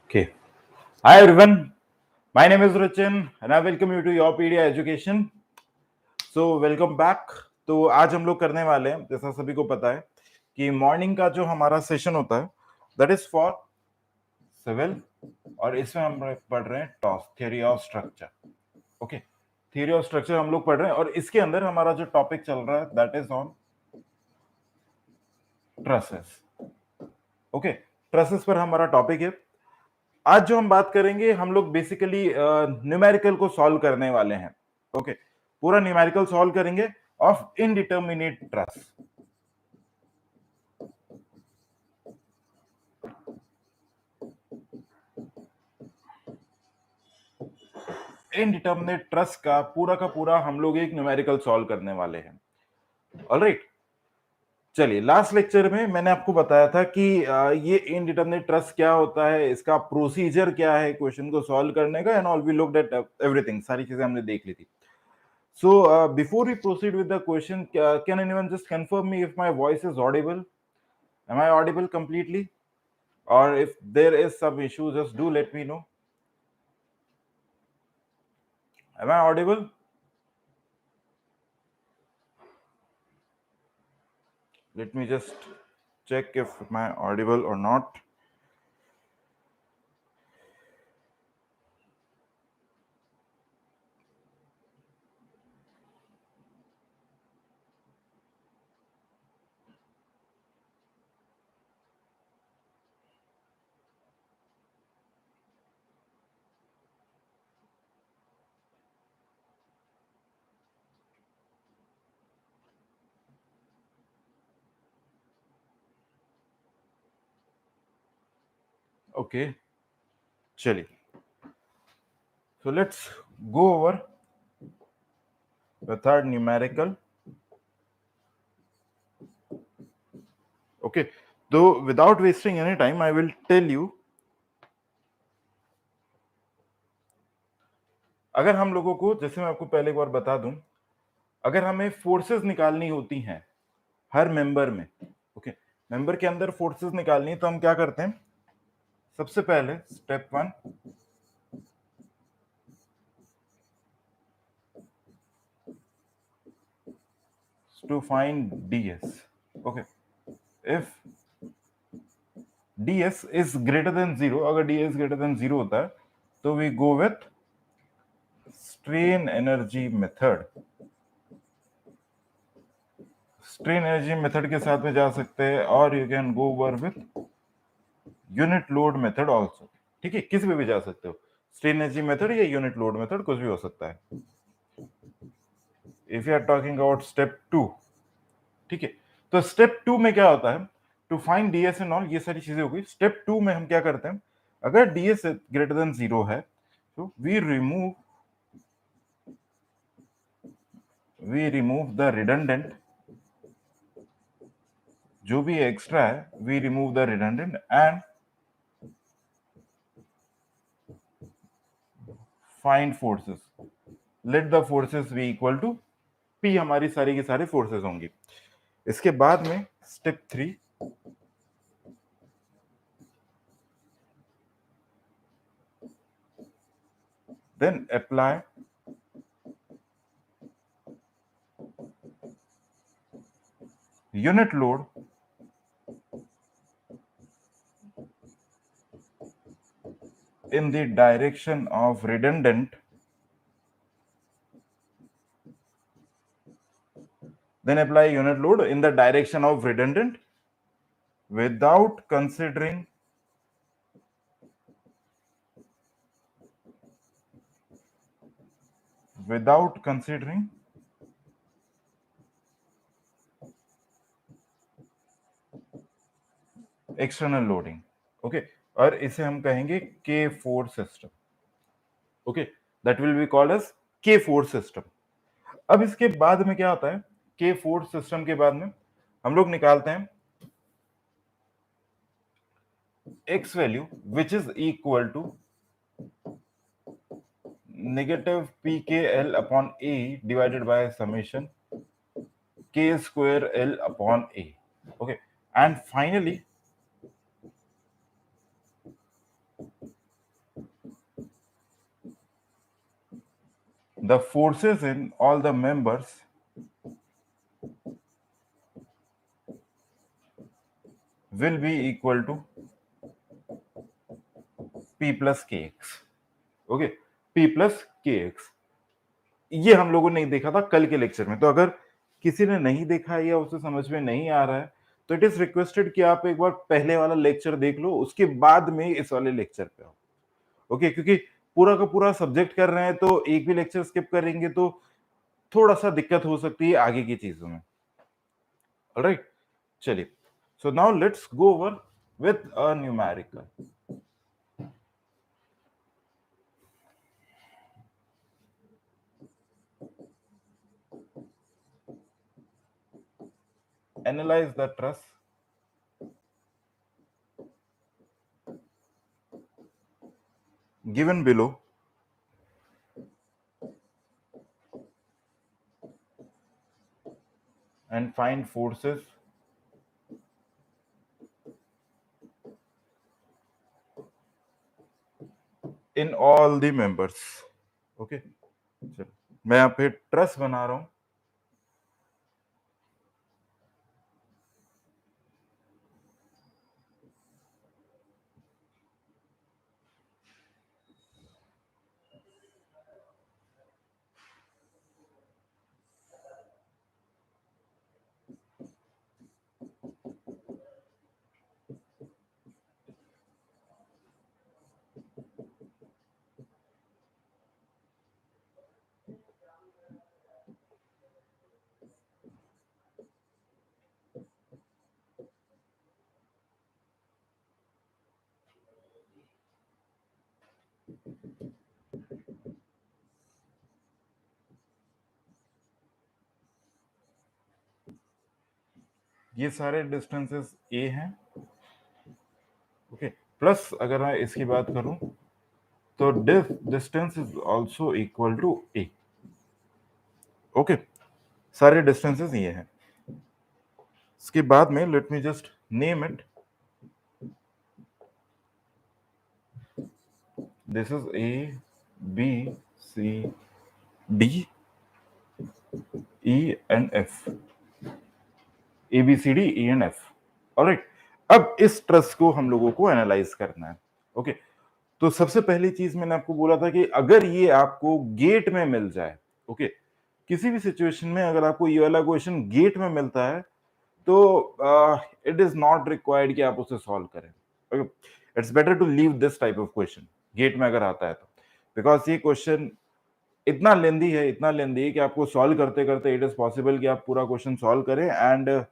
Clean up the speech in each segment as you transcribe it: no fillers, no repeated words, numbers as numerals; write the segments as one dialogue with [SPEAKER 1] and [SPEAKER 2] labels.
[SPEAKER 1] Okay. Hi everyone. My name is Rachin and I welcome you to your Yourpedia Education. So welcome back. तो आज हम लोग करने वाले हैं, जैसा सभी को पता है कि मॉर्निंग का जो हमारा सेशन होता है दैट इज फॉर सिविल, और इसमें हम पढ़ रहे हैं toss theory of structure. Okay, theory of structure हम लोग पढ़ रहे हैं और इसके अंदर हमारा जो टॉपिक चल रहा है that is on trusses. Okay, trusses पर हमारा टॉपिक है. आज जो हम बात करेंगे हम लोग बेसिकली न्यूमेरिकल को सॉल्व करने वाले हैं. ओके, पूरा न्यूमेरिकल सॉल्व करेंगे of indeterminate truss. Indeterminate truss का पूरा हम लोग एक न्यूमेरिकल सॉल्व करने वाले हैं. ऑलराइट, चलिए लास्ट लेक्चर में मैंने आपको बताया था कि ये इनडिटर्मिनेट ट्रस क्या होता है, इसका प्रोसीजर क्या है क्वेश्चन को सॉल्व करने का, and all we looked at everything. सारी चीजें हमने देख ली थी. So, before we proceed with the question, can anyone just confirm me if my voice is audible? Am I audible completely? Or if there is some issue, just do let me know. Am I audible? Let me just check if am I audible or not. Okay, chali. So let's go over the third numerical. Okay, so without wasting any time, I will tell you. अगर हम लोगों को, जैसे मैं आपको पहले एक बार बता दूं, अगर हमें फोर्सेस निकालनी होती हैं हर मेंबर में, ओके, मेंबर के अंदर फोर्सेस निकालनी है, तो हम क्या करते हैं? सबसे पहले step one, to find ds. Okay, if ds is greater than 0, अगर ds greater than 0 होता है तो we go with strain energy method. Strain energy method के साथ में जा सकते हैं, और you can go over with unit load method also. ठीक है, किसी पे भी जा सकते हो, स्ट्रेन एनर्जी मेथड या यूनिट लोड मेथड, कुछ भी हो सकता है. If you are talking about step 2, ठीक है, तो स्टेप 2 में क्या होता है? To find DS and all, ये सारी चीजें हो गई. स्टेप 2 में हम क्या करते हैं? अगर डीएस ग्रेटर देन 0 है तो वी रिमूव द रिडंडेंट, जो भी एक्स्ट्रा है we remove the redundant and find forces. Let the forces be equal to P. हमारी सारी की सारी फोर्सेस होंगी. इसके बाद में step 3, then apply unit load in the direction of redundant, then apply unit load in the direction of redundant without considering external loading. Okay, और इसे हम कहेंगे K force system. Okay, that will be called as K force system. अब इसके बाद में क्या होता है? के फोर्स सिस्टम के बाद में हम लोग निकालते हैं X value which is equal to negative pkl upon a divided by summation k square l upon a. Okay, and finally the forces in all the members will be equal to P plus kx. Okay, P plus kx. ये हम लोगों ने देखा था कल के lecture में, तो अगर किसी ने नहीं देखा है या उसे समझ में नहीं आ रहा है तो इट इज रिक्वेस्टेड कि आप एक बार पहले वाला लेक्चर देख लो, उसके बाद में इस वाले लेक्चर पे आओ। ओके, क्योंकि पूरा का पूरा सब्जेक्ट कर रहे हैं तो एक भी लेक्चर स्किप करेंगे तो थोड़ा सा दिक्कत हो सकती है आगे की चीजों में। ऑलराइट, चलिए, so now let's go over with a numerical. Analyze the truss given below and find forces in all the members. Okay, चलो मैं यहाँ पे ट्रस बना रहा हूं। ये सारे डिस्टेंसेस ए हैं। ओके, प्लस अगर मैं इसकी बात करूं तो this distance is also equal to A. Okay, सारे डिस्टेंसेस ये हैं। इसके बाद में let me just name it. This is A B C D E and F. A B C D E and F. Alright, अब इस truss को हम लोगों को एनालाइज करना है। ओके, तो सबसे पहली चीज मैंने आपको बोला था कि अगर ये आपको गेट में मिल जाए, ओके, किसी भी सिचुएशन में अगर आपको ये वाला क्वेश्चन गेट में मिलता है तो इट इज नॉट रिक्वायर्ड कि आप उसे सॉल्व करें। Okay, it's better to leave this type of question GATE में अगर आता है तो, बिकॉज ये क्वेश्चन इतना लेंदी है, इतना लेंदी है कि आपको सॉल्व करते करते इट इज पॉसिबल कि आप पूरा क्वेश्चन सॉल्व करें एंड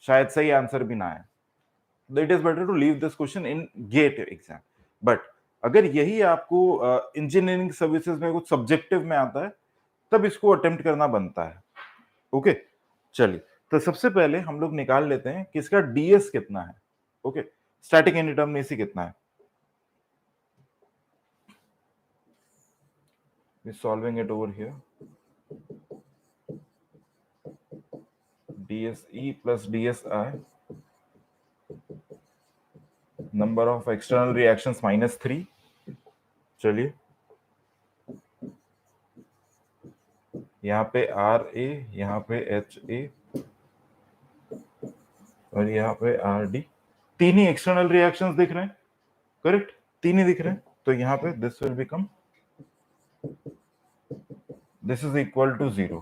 [SPEAKER 1] शायद सही आंसर भी ना आए। It is better to leave this question in GATE exam. But अगर यही आपको इंजीनियरिंग सर्विसेज में कुछ सब्जेक्टिव में आता है तब इसको अटेम्प्ट करना बनता है। ओके, चलिए, तो सबसे पहले हम लोग निकाल लेते हैं कि इसका डीएस कितना है। ओके, स्टैटिक इंडिटर्मिनेसी कितना है। We're solving it over here. DSE plus DSI, number of external reactions -3। चलिए, यहाँ पे RA, यहाँ पे HA और यहाँ पे RD, तीन ही एक्सटर्नल रिएक्शंस दिख रहे हैं। करेक्ट, तीन ही दिख रहे हैं। तो यहाँ पे this will become, this is equal to 0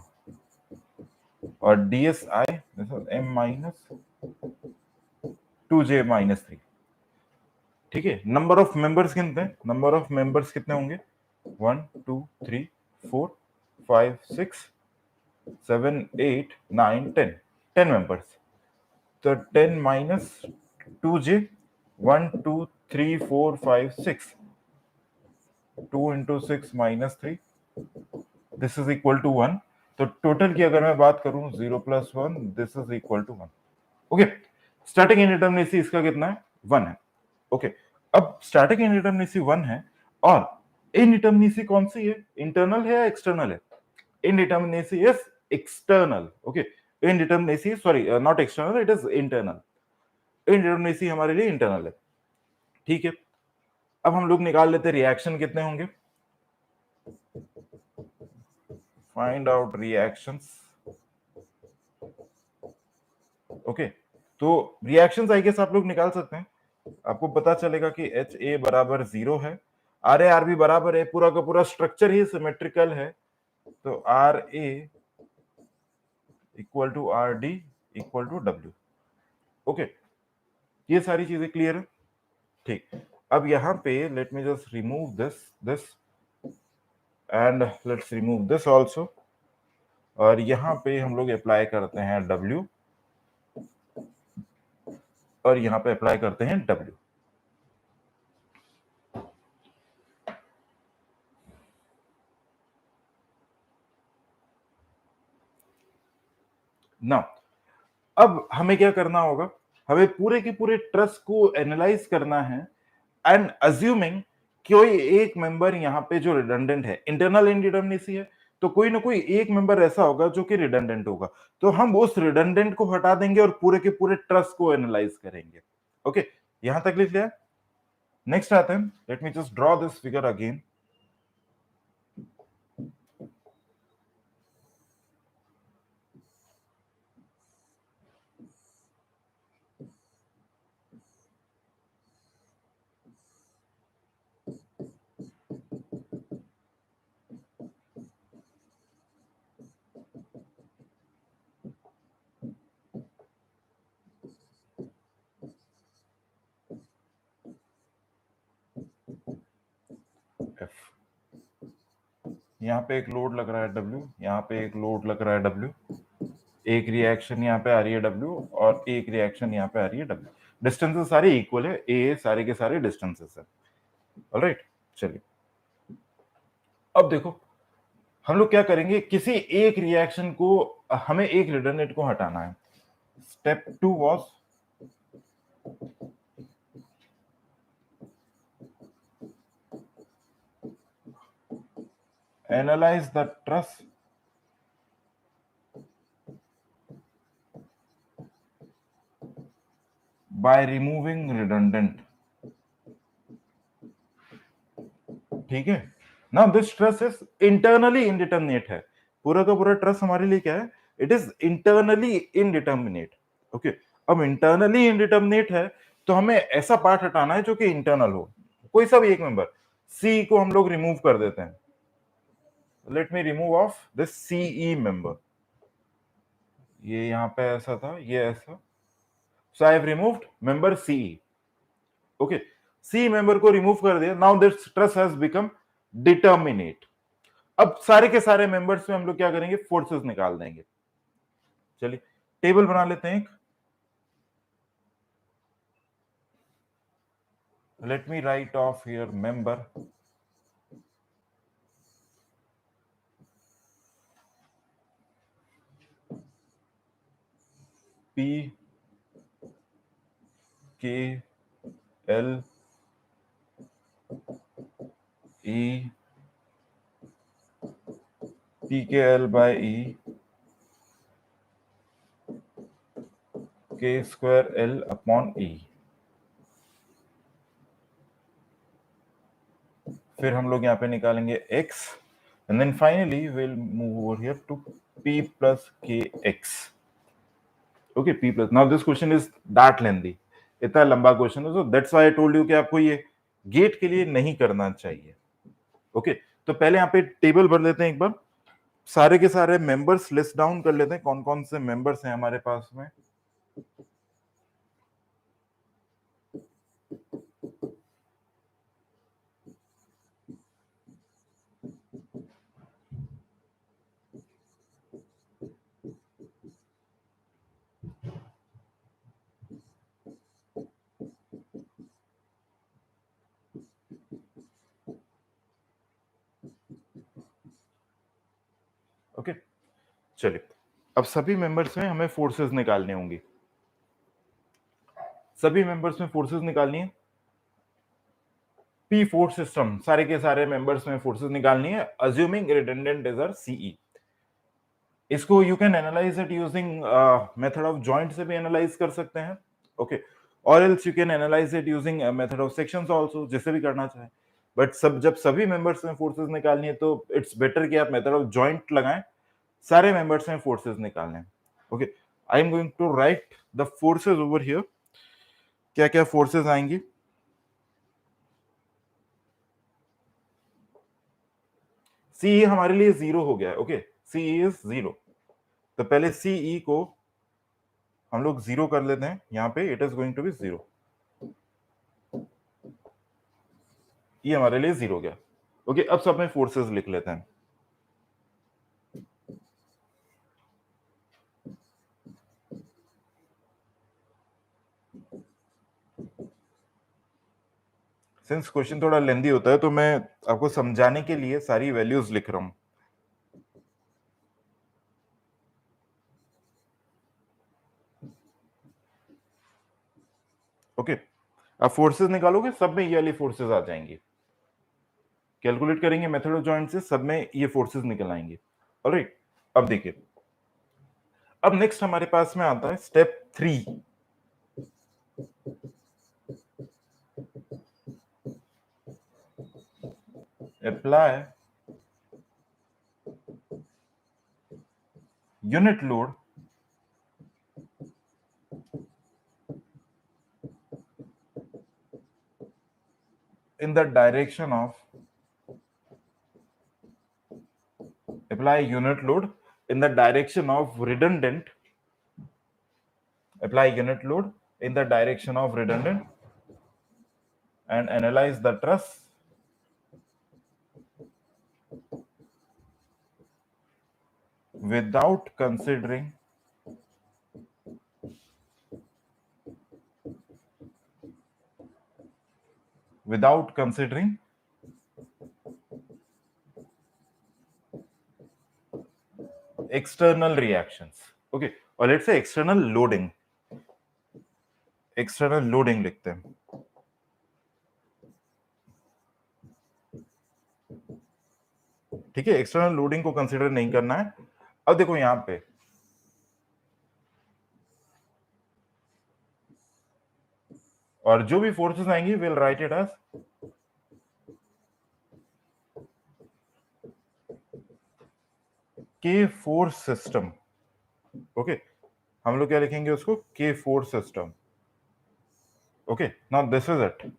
[SPEAKER 1] और DSI this is M minus 2J minus 3। ठीक है, नंबर ऑफ मेंबर्स कितने हैं? नंबर ऑफ मेंबर्स कितने होंगे? 1 2 3 4 5 6 7 8 9 10, 10 मेंबर्स। तो 10 minus 2J, 1 2 3 4 5 6, 2 into 6 minus 3, this is equal to 1। तो टोटल की अगर मैं बात करूं 0 plus 1, this is equal to 1। Okay, static indeterminacy इसका कितना है? 1 है। ओके, अब स्टैटिक इंडिटर्मिनेसी 1 है और इंडिटर्मिनेसी कौन सी है? इंटरनल है या एक्सटर्नल है? Indeterminacy is external. Okay, indeterminacy, sorry not external, it is internal. Indeterminacy हमारे लिए इंटरनल है। ठीक है, अब हम लोग निकाल लेते हैं रिएक्शन कितने होंगे। Find out reactions. ओके, तो रिएक्शंस आई गेस आप लोग निकाल सकते हैं। आपको पता चलेगा कि एच ए बराबर 0 है, आर ए आर बी बराबर है, पूरा का पूरा स्ट्रक्चर ही सिमेट्रिकल है, तो R A equal to R D equal to W. Okay, ये सारी चीजें क्लियर है। ठीक, अब यहाँ पे let me just remove this and let's remove this also, और यहाँ पे हम लोग अप्लाई करते हैं W, और यहाँ पे अप्लाई करते हैं W। ना अब हमें क्या करना होगा, हमें पूरे के पूरे ट्रस्ट को एनालाइज करना है, एंड अज्यूमिंग कोई एक मेंबर यहाँ पे जो रिडंडेंट है, इंटरनल इनडिटर्मिनेसी है, तो कोई ना कोई एक मेंबर ऐसा होगा जो कि रिडंडेंट होगा, तो हम उस रिडंडेंट को हटा देंगे और पूरे के पूरे ट्रस्ट को एनालाइज करेंगे। ओके, यहां तक लिख लिया। नेक्स्ट आते हैं, let me just draw this figure again. F, यहाँ पे एक लोड लग रहा है W, यहाँ पे एक लोड लग रहा है W, एक रिएक्शन यहाँ पे आ रही है W, और एक रिएक्शन यहाँ पे आ रही है W। डिस्टेंसेस सारे इक्वल है, ए सारे के सारे डिस्टेंसेस है। ऑलराइट, चलिए अब देखो हम लोग क्या करेंगे, किसी एक रिएक्शन को, हमें एक रिडंडेंट को हटाना है। Step 2 was analyse the truss by removing redundant. ठीक है, now this truss is internally indeterminate है, पूरा का पूरा ट्रस हमारे लिए क्या है, it is internally indeterminate. Okay, अब इंटरनली इनडिटर्मिनेट है तो हमें ऐसा पार्ट हटाना है जो कि इंटरनल हो, कोई सा भी एक मेंबर। सी को हम लोग रिमूव कर देते हैं, let me remove off this CE member, ये यहां पे ऐसा था, ये ऐसा, so I have removed member CE. Okay, C member को रिमूव कर दिया, now this truss has become determinate. अब सारे के सारे मेंबर्स में हम लोग क्या करेंगे, फोर्सेस निकाल देंगे। चलिए टेबल बना लेते हैं एक, let me right of here member P K L E P K L by E K square L upon E। फिर हम लोग यहाँ पे निकालेंगे x, and then finally we'll move over here to P plus kx। okay, P plus, now this question is that lengthy, इतना लंबा question है, so that's why I told you कि आपको ये गेट के लिए नहीं करना चाहिए। ओके, तो पहले यहाँ पे टेबल भर लेते हैं एक बार, सारे के सारे मेंबर्स लिस्ट डाउन कर लेते हैं, कौन कौन से मेंबर्स हैं हमारे पास में। ओके, चलिए अब सभी मेंबर्स में हमें फोर्सेस निकालनी होंगी, सभी मेंबर्स में फोर्सेस निकालनी है। पी फोर्स सिस्टम, सारे के सारे मेंबर्स में फोर्सेस निकालनी है, assuming redundant is R CE. इसको you can analyse it using method of joint से भी एनालाइज कर सकते हैं। ओके, और else you can analyse it using method of sections also, जिससे भी करना चाहे। बट जब सभी मेंबर्स में फोर्सेस निकालनी है तो इट्स बेटर कि आप मेथड ऑफ जॉइंट लगाएं, सारे मेंबर्स में फोर्सेस निकालने हैं। Okay, I am going to write the forces over here. क्या क्या फोर्सेस आएंगी? सीई हमारे लिए 0 हो गया है। ओके, सीई इज 0, तो पहले सीई को हम लोग 0 कर लेते हैं। यहाँ पे it is going to be 0, ये हमारे लिए 0 हो गया। ओके, अब सब में फोर्सेस लिख लेते हैं। सिंस क्वेश्चन थोड़ा लेंदी होता है तो मैं आपको समझाने के लिए सारी वैल्यूज लिख रहा हूं। ओके, अब फोर्सेस निकालोगे, सब में ये वाली फोर्सेस आ जाएंगी। कैलकुलेट करेंगे मेथड ऑफ जॉइंट से, सब में ये फोर्सेस निकल आएंगे। ऑलराइट, अब देखिए, अब नेक्स्ट हमारे पास में आता है step 3। Apply unit load in the direction of apply unit load in the direction of redundant apply unit load in the direction of redundant and analyze the truss without considering external reactions. Okay, or let's say external loading लिखते हैं। ठीक है, external loading को consider नहीं करना है। अब देखो यहां पे और जो भी फोर्सेस आएंगी will write it as K force system. Okay, हम लोग क्या लिखेंगे उसको? के force system. Okay, now this is it.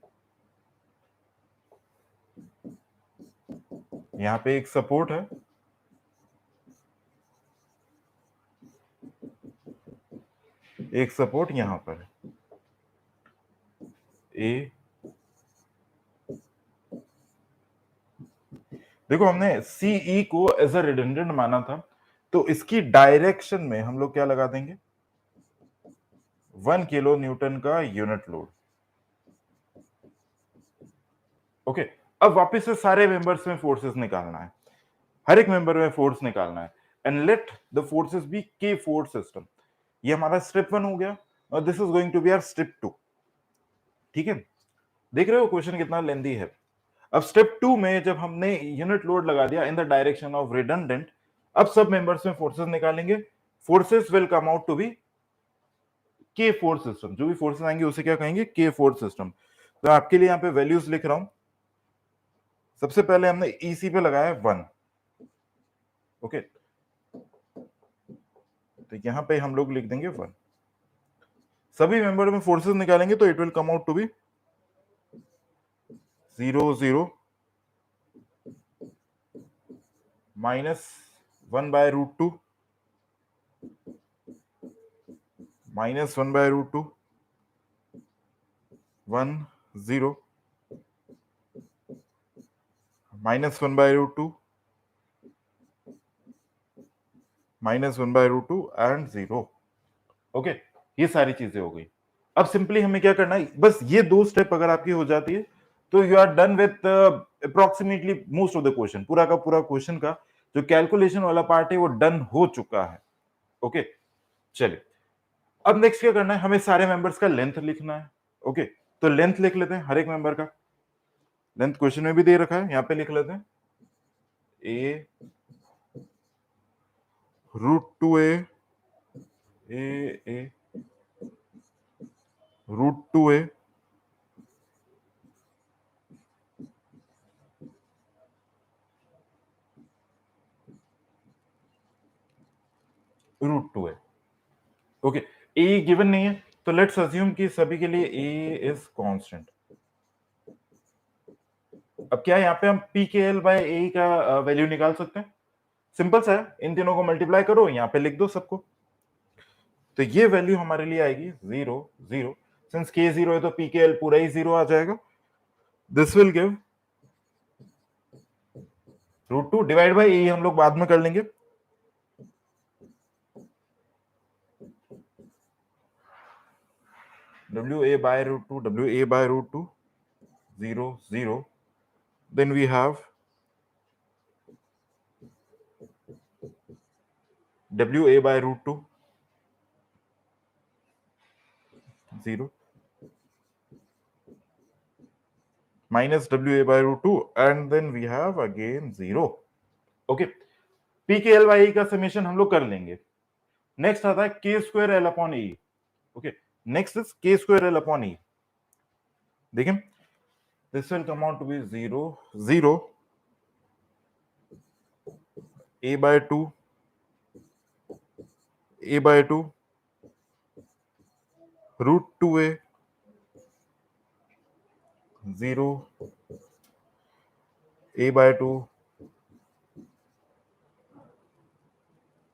[SPEAKER 1] यहां पे एक सपोर्ट है, एक सपोर्ट यहां पर ए। देखो हमने सीई को एज अ रिडंडेंट माना था, तो इसकी डायरेक्शन में हम लोग क्या लगा देंगे? 1 किलो न्यूटन का यूनिट लोड। ओके, अब वापस से सारे मेंबर्स में फोर्सेस निकालना है, हर एक मेंबर में फोर्स निकालना है। And let the forces be K force system. ये हमारा स्टेप 1 हो गया और this is going to be our step 2। ठीक है, देख रहे हो क्वेश्चन कितना लेंदी है। अब स्टेप 2 में जब हमने यूनिट लोड लगा दिया in the direction of redundant, अब सब मेंबर्स में फोर्सेस निकालेंगे। Forces will come out to be K force system. जो भी फोर्सेस आएंगे उसे क्या कहेंगे? K force system. तो आपके लिए यहां पे वैल्यूज लिख रहा हूं। सबसे पहले हमने ईसी पे लगाया 1। ओके, तो यहां पे हम लोग लिख देंगे 1। सभी मेंबर में फोर्सेस निकालेंगे तो it will come out to be 0 0 minus 1/√2 minus 1/√2 1 0 minus 1/√2 minus 1/√2 and 0। Okay, ये सारी चीजें हो गई। अब सिंपली हमें क्या करना है, बस ये दो स्टेप अगर आपकी हो जाती है तो you are done with approximately most of the question. पूरा का पूरा क्वेश्चन का जो कैलकुलेशन वाला पार्ट है वो डन हो चुका है। ओके, चलिए अब नेक्स्ट क्या करना है, हमें सारे मेंबर्स का लेंथ लिखना है। ओके, तो लेंथ लिख लेते हैं हर एक मेंबर का। लेंथ क्वेश्चन में भी दे रखा है, यहां पे लिख लेते हैं ए √2 ए √2 ए √2 है। ओके, ए गिवन नहीं है तो लेट्स अज्यूम कि सभी के लिए ए इज कांस्टेंट। अब क्या यहाँ पे हम पी के एल बाय ए का वैल्यू निकाल सकते हैं? सिंपल सा है, इन तीनों को मल्टीप्लाई करो, यहाँ पे लिख दो सबको, तो ये वैल्यू हमारे लिए आएगी 0 0। सिंस के 0 है तो पी के एल पूरा ही 0 आ जाएगा। This will give √2 divide by A, हम लोग बाद में कर लेंगे। WA by √2, WA by √2, 0 0। Then we have WA by √2, 0, minus WA by √2, and then we have again 0। Okay, P K L by का समेशन हम लोग कर लेंगे। नेक्स्ट आता है K square L upon E. Okay, next is K square L upon E. देखें, this will come out to be 0 0, a by 2, a by 2, √2a, 0, a by 2,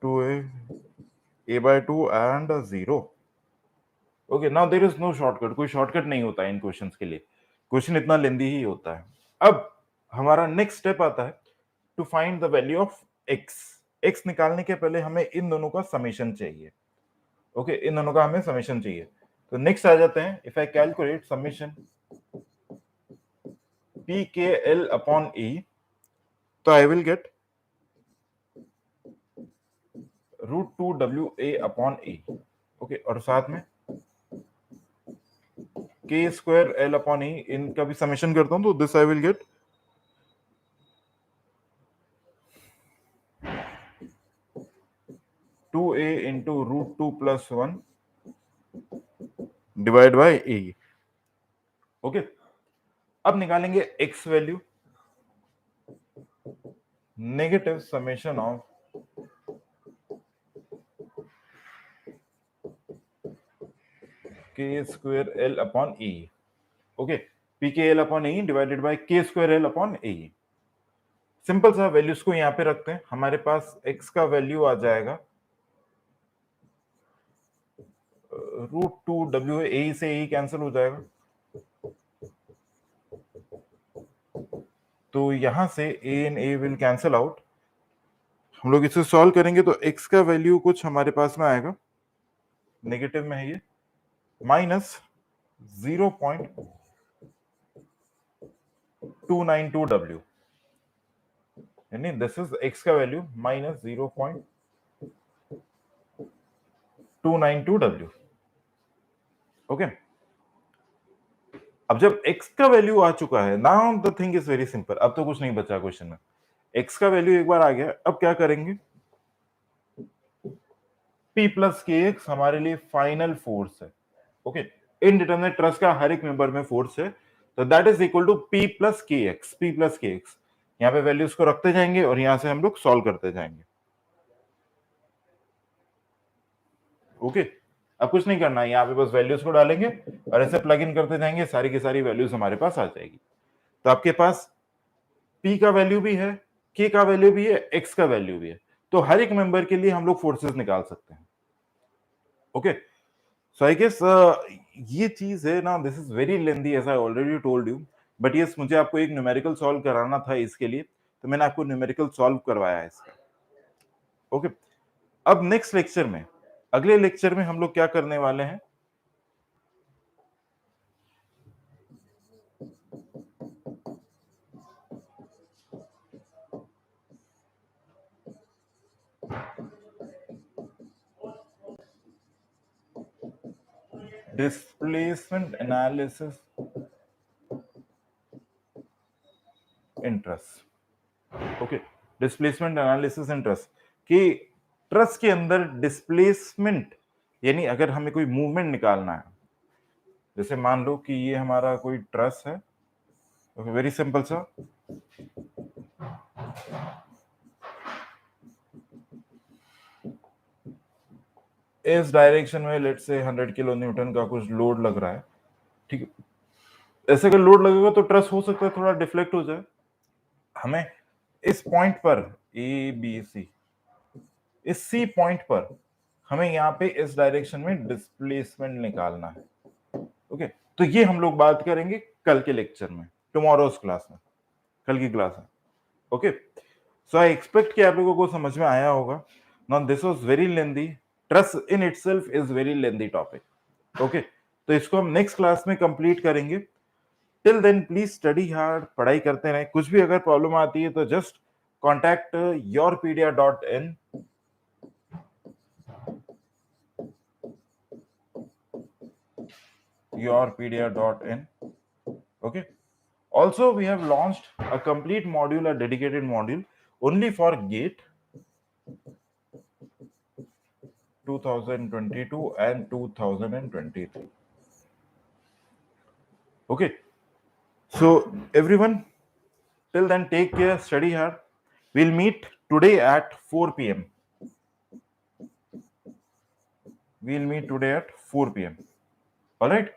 [SPEAKER 1] 2a, a by 2 and 0। Okay, now there is no shortcut, कोई shortcut नहीं होता है इन questions के लिए, question इतना लेंदी ही होता है। अब हमारा नेक्स्ट स्टेप आता है to find the value of X. X निकालने के पहले हमें इन दोनों का समेशन चाहिए। ओके, इन दोनों का हमें समेशन चाहिए। तो नेक्स्ट आ जाते हैं, if I calculate summation P K L upon ई, तो I will get √2 WA upon E. Okay, और साथ में के स्क्वायर एल अपॉन ई, इनका भी समेशन करता हूं, तो this I will get (2a into √2 plus 1 divide by A. Okay, अब निकालेंगे x value, negative summation of के square L upon E. Okay, P K L upon E divided by के square L upon ई। Simple सा values को यहां पे रखते हैं, हमारे पास एक्स का वैल्यू आ जाएगा √2 W, ए से ए कैंसिल हो जाएगा, तो यहां से A and A will cancel out. हम लोग इसे सॉल्व करेंगे तो एक्स का वैल्यू कुछ हमारे पास में आएगा, नेगेटिव में है ये, माइनस 0.292 W, यानी दिस इज एक्स का वैल्यू माइनस 0.292 W। ओके, अब जब x का वैल्यू आ चुका है, now the thing is very simple, अब तो कुछ नहीं बचा क्वेश्चन में। x का वैल्यू एक बार आ गया, अब क्या करेंगे, p प्लस के एक्स हमारे लिए फाइनल फोर्स है। ओके, इनडिटरमिनेट ट्रस्ट का हर एक मेंबर में फोर्स है, तो that is equal to p plus K X. p plus K X, यहाँ पे वैल्यूज को रखते जाएंगे और यहां से हम लोग सॉल्व करते जाएंगे। ओके, अब कुछ नहीं करना है, यहाँ पे बस वैल्यूज को डालेंगे और ऐसे प्लग इन करते जाएंगे, सारी की सारी वैल्यूज हमारे पास आ जाएगी। तो आपके पास p का वैल्यू भी है, k का वैल्यू भी है, x का वैल्यू भी है, तो हर एक मेंबर के लिए हम लोग फोर्सेस निकाल सकते हैं। ओके, सो आई गेस ये चीज है ना, this is very lengthy as I already told you, but yes मुझे आपको एक न्यूमेरिकल सॉल्व कराना था इसके लिए, तो मैंने आपको न्यूमेरिकल सॉल्व करवाया है इसका। ओके, अब नेक्स्ट लेक्चर में, अगले लेक्चर में हम लोग क्या करने वाले हैं, displacement analysis interest. Okay, displacement analysis interest कि ट्रस के अंदर डिस्प्लेसमेंट, यानी अगर हमें कोई मूवमेंट निकालना है, जैसे मान लो कि ये हमारा कोई ट्रस है, वेरी सिंपल सा, इस डायरेक्शन में लेट्स से 100 किलो न्यूटन का कुछ लोड लग रहा है, ठीक है। ऐसे अगर लोड लगेगा तो ट्रस हो सकता है थोड़ा डिफ्लेक्ट हो जाए। हमें इस पॉइंट पर ए बी सी, इस सी पॉइंट पर हमें यहाँ पे इस डायरेक्शन में डिस्प्लेसमेंट निकालना है। ओके, तो ये हम लोग बात करेंगे कल के लेक्चर में, टुमारोज क्लास में, कल की क्लास में। ओके, सो आई एक्सपेक्ट कि आप लोगों को समझ में आया होगा। Now this was very lengthy, truss in itself is very lengthy topic. Okay, तो इसको हम नेक्स्ट क्लास में कंप्लीट करेंगे। Till then please study hard, पढ़ाई करते रहें। कुछ भी अगर प्रॉब्लम आती है तो just contact yourpedia.in, yourpedia.in. Okay, also we have launched a complete module, a dedicated module only for GATE 2022 and 2023. Okay, so everyone, till then take care, study hard. We'll meet today at 4 p.m. We'll meet today at 4 p.m. All right.